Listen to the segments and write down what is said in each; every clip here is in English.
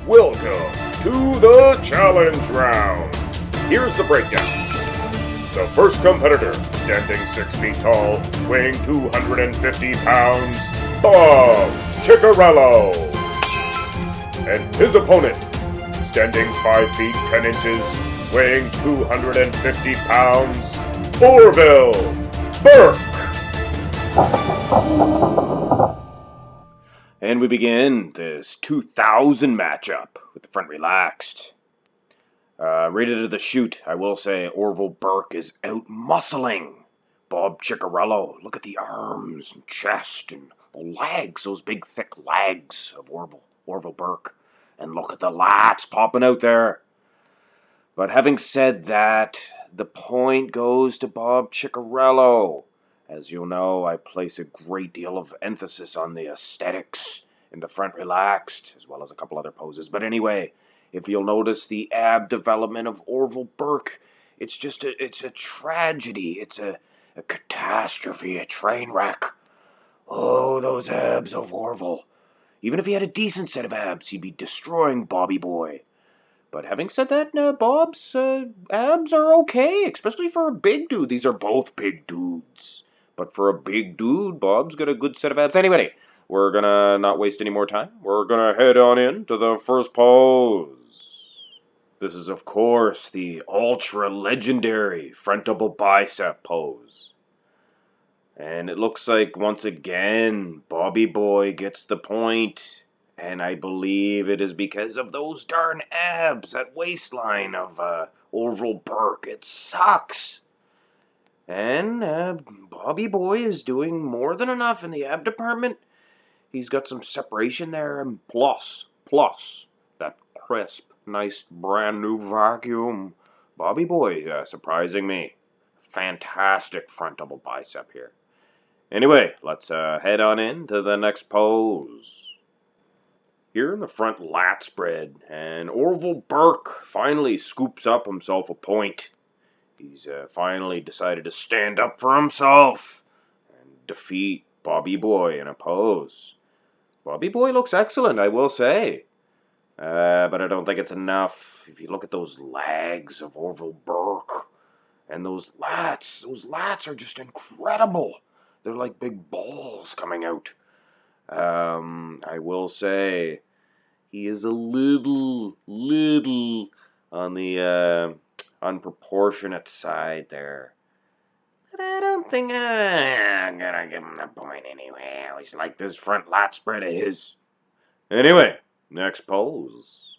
Welcome to the challenge round. Here's the breakdown. The first competitor, standing 6 feet tall, weighing 250 pounds, Bob Cicherillo. And his opponent, standing 5 feet 10 inches, weighing 250 pounds, Orville Burke. And we begin this 2000 matchup with the front relaxed. Right into the chute, I will say Orville Burke is out-muscling Bob Cicherillo. Look at the arms and chest and legs, those big thick legs of Orville Burke. And look at the lats popping out there. But having said that, the point goes to Bob Cicherillo. As you'll know, I place a great deal of emphasis on the aesthetics in the front relaxed, as well as a couple other poses. But anyway, if you'll notice the ab development of Orville Burke, it's a tragedy. It's a catastrophe, a train wreck. Oh, those abs of Orville. Even if he had a decent set of abs, he'd be destroying Bobby Boy. But having said that, Bob's abs are okay, especially for a big dude. These are both big dudes. But for a big dude, Bob's got a good set of abs. Anyway, we're going to not waste any more time. We're going to head on in to the first pose. This is, of course, the ultra-legendary front double bicep pose. And it looks like, once again, Bobby Boy gets the point. And I believe it is because of those darn abs, that waistline of Orville Burke. It sucks. And Bobby Boy is doing more than enough in the ab department. He's got some separation there, and plus, that crisp, nice, brand new vacuum. Bobby Boy surprising me. Fantastic front double bicep here. Anyway, let's head on in to the next pose. Here in the front lat spread, and Orville Burke finally scoops up himself a point. He's finally decided to stand up for himself and defeat Bobby Boy in a pose. Bobby Boy looks excellent, I will say. But I don't think it's enough. If you look at those legs of Orville Burke and those lats are just incredible. They're like big balls coming out. I will say he is a little on the unproportionate side there. But I don't think I'm gonna give him the point anyway. I always like this front lat spread of his. Anyway, next pose.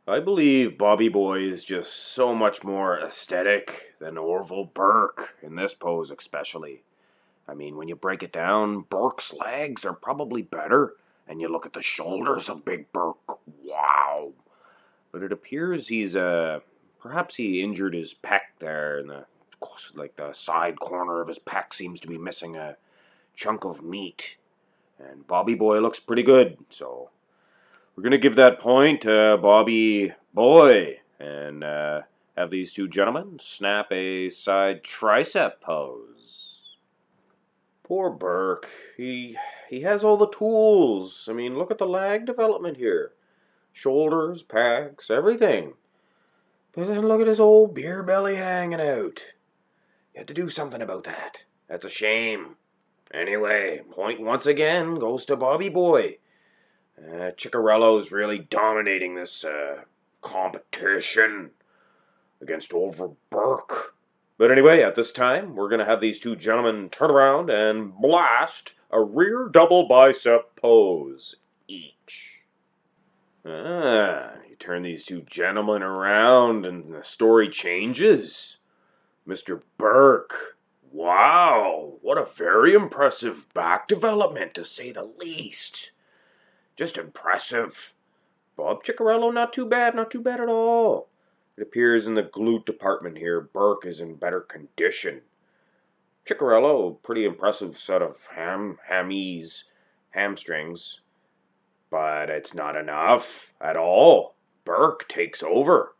I believe Bobby Boy is just so much more aesthetic than Orville Burke, in this pose especially. I mean, when you break it down, Burke's legs are probably better, and you look at the shoulders of Big Burke. Wow. But it appears he's perhaps he injured his pec there, and the side corner of his pec seems to be missing a chunk of meat. And Bobby Boy looks pretty good, so we're going to give that point to Bobby Boy and have these two gentlemen snap a side tricep pose. Poor Burke. He has all the tools. I mean, look at the lag development here. Shoulders, pecs, everything. But then look at his old beer belly hanging out. You had to do something about that. That's a shame. Anyway, point once again goes to Bobby Boy. Cicherillo's really dominating this competition against Orville Burke. But anyway, at this time, we're going to have these two gentlemen turn around and blast a rear double bicep pose each. You turn these two gentlemen around and the story changes. Mr. Burke, wow, what a very impressive back development, to say the least. Just impressive. Bob Cicherillo, not too bad at all. It appears in the glute department here, Burke is in better condition. Cicherillo, pretty impressive set of hamstrings. But it's not enough at all. Burke takes over.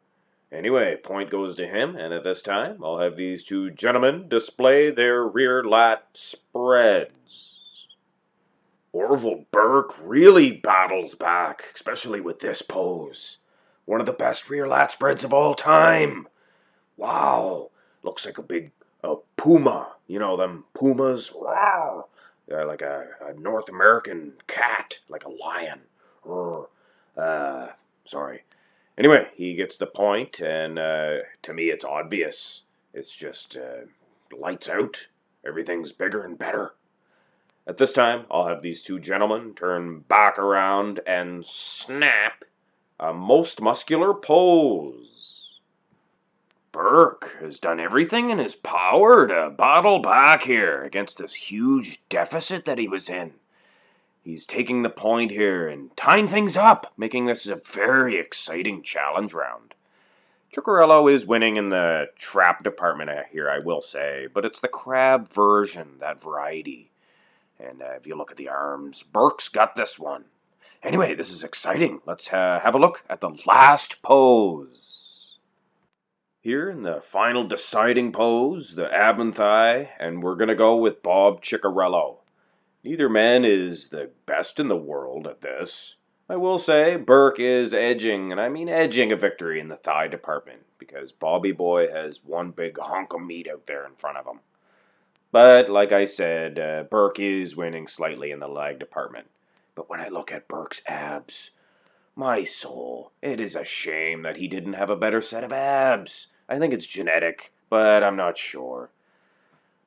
Anyway, point goes to him, and at this time, I'll have these two gentlemen display their rear lat spreads. Orville Burke really battles back, especially with this pose. One of the best rear lat spreads of all time. Wow, looks like a big puma. You know them pumas? Wow. Like a North American cat, like a lion. Sorry. Anyway, he gets the point, and to me it's obvious. It's just lights out. Everything's bigger and better. At this time, I'll have these two gentlemen turn back around and snap a most muscular pose. Burke has done everything in his power to battle back here against this huge deficit that he was in. He's taking the point here and tying things up, making this a very exciting challenge round. Cicherillo is winning in the trap department here, I will say, but it's the crab version, that variety. And if you look at the arms, Burke's got this one. Anyway, this is exciting. Let's have a look at the last pose. Here in the final deciding pose, the ab and thigh, and we're going to go with Bob Cicherillo. Neither man is the best in the world at this. I will say Burke is edging, and I mean edging a victory in the thigh department, because Bobby Boy has one big hunk of meat out there in front of him. But, like I said, Burke is winning slightly in the leg department. But when I look at Burke's abs, my soul, it is a shame that he didn't have a better set of abs. I think it's genetic, but I'm not sure.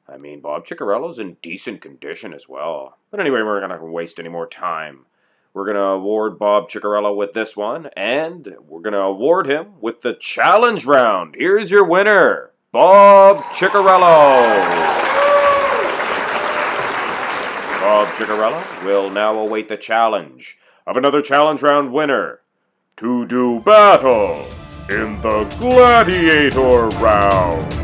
I mean, Bob Cicherillo's in decent condition as well. But anyway, we're not going to waste any more time. We're going to award Bob Cicherillo with this one, and we're going to award him with the challenge round. Here's your winner, Bob Cicherillo. Bob Cicherillo will now await the challenge of another challenge round winner to do battle in the Gladiator round.